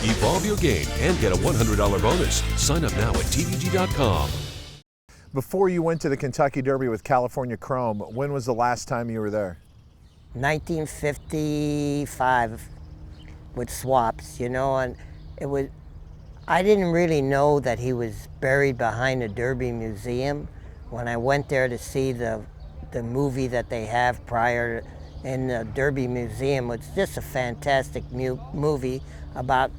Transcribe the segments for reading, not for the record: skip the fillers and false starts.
Evolve your game and get a $100 bonus. Sign up now at TVG.com. Before you went to the Kentucky Derby with California Chrome, when was the last time you were there? 1955 with swaps, you know, and it was, I didn't really know that he was buried behind the Derby Museum. When I went there to see the movie that they have prior in the Derby Museum, it's just a fantastic movie about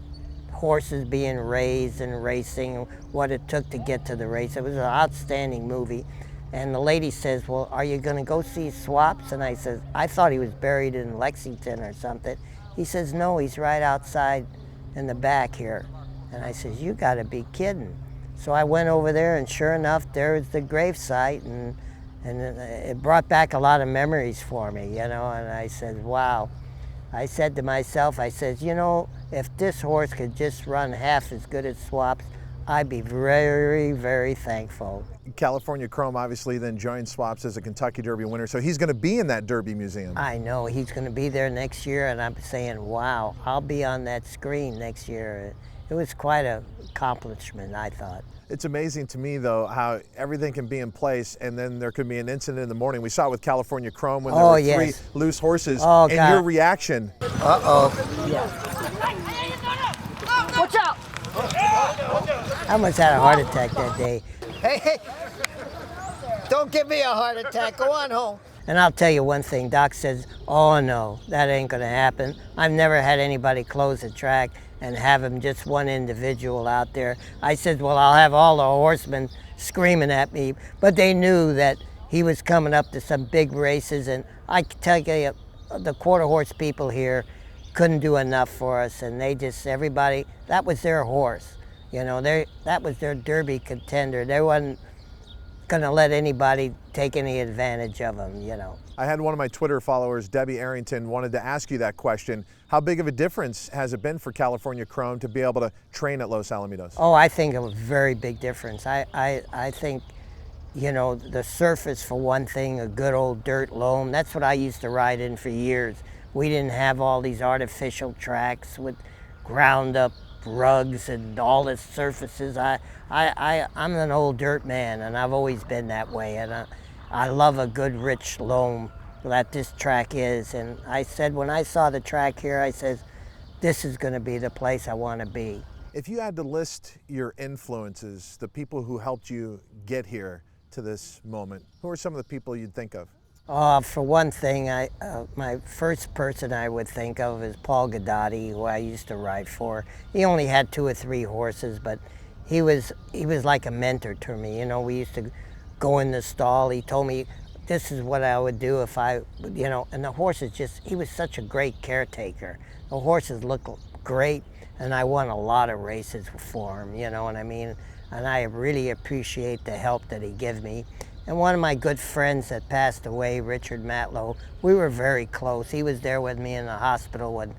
horses being raised and racing, what it took to get to the race. It was an outstanding movie. And the lady says, well, are you gonna go see Swaps? And I says, I thought he was buried in Lexington or something. He says, no, he's right outside in the back here. And I says, you gotta be kidding. So I went over there, and sure enough, there's the gravesite, and it brought back a lot of memories for me, you know, and I said, wow. I said to myself, I said, you know, if this horse could just run half as good as Swaps, I'd be very, very thankful. California Chrome obviously then joined Swaps as a Kentucky Derby winner, so he's going to be in that Derby Museum. I know, he's going to be there next year, and I'm saying, wow, I'll be on that screen next year. It was quite an accomplishment, I thought. It's amazing to me, though, how everything can be in place and then there could be an incident in the morning. We saw it with California Chrome when there were three loose horses, and God. Your reaction. Uh-oh. Yeah. Watch out! I almost had a heart attack that day. Hey, don't give me a heart attack. Go on home. And I'll tell you one thing, Doc says, oh no, that ain't gonna happen. I've never had anybody close the track and have him just one individual out there. I said, well, I'll have all the horsemen screaming at me, but they knew that he was coming up to some big races, and I can tell you, the quarter horse people here couldn't do enough for us, and they just, everybody, that was their horse. You know, that was their Derby contender. They wasn't gonna let anybody take any advantage of him, you know. I had one of my Twitter followers, Debbie Arrington, wanted to ask you that question. How big of a difference has it been for California Chrome to be able to train at Los Alamitos? Oh, I think it was a very big difference. I think, you know, the surface for one thing, a good old dirt loam, that's what I used to ride in for years. We didn't have all these artificial tracks with ground up rugs and all the surfaces. I'm an old dirt man, and I've always been that way, and I love a good rich loam that this track is. And I said, when I saw the track here, I said, this is going to be the place I want to be. If you had to list your influences, the people who helped you get here to this moment, who are some of the people you'd think of? For one thing, my first person I would think of is Paul Gadotti, who I used to ride for. He only had 2 or 3 horses, but he was like a mentor to me. You know, we used to go in the stall. He told me this is what I would do if I, you know, and the horses just, he was such a great caretaker. The horses looked great, and I won a lot of races for him, you know what I mean? And I really appreciate the help that he gave me. And one of my good friends that passed away, Richard Matlow, we were very close. He was there with me in the hospital when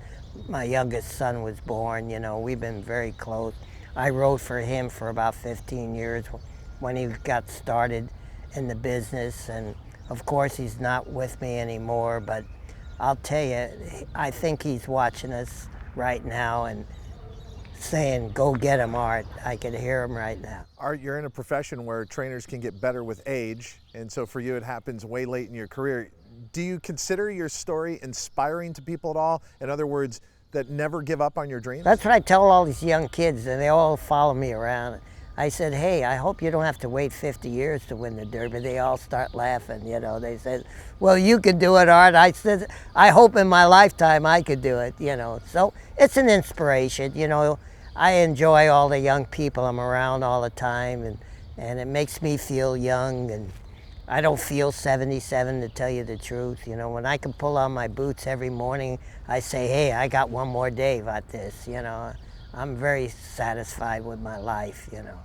my youngest son was born. You know, we've been very close. I rode for him for about 15 years when he got started in the business. And of course, he's not with me anymore, but I'll tell you, I think he's watching us right now and saying, go get him, Art. I can hear him right now. Art, you're in a profession where trainers can get better with age, and so for you it happens way late in your career. Do you consider your story inspiring to people at all? In other words, that never give up on your dreams? That's what I tell all these young kids, and they all follow me around. I said, hey, I hope you don't have to wait 50 years to win the Derby. They all start laughing, you know. They said, well, you can do it, Art. I said, I hope in my lifetime I could do it, you know. So it's an inspiration, you know. I enjoy all the young people I'm around all the time, and it makes me feel young, and I don't feel 77 to tell you the truth. You know, when I can pull on my boots every morning, I say, hey, I got one more day about this, you know. I'm very satisfied with my life, you know.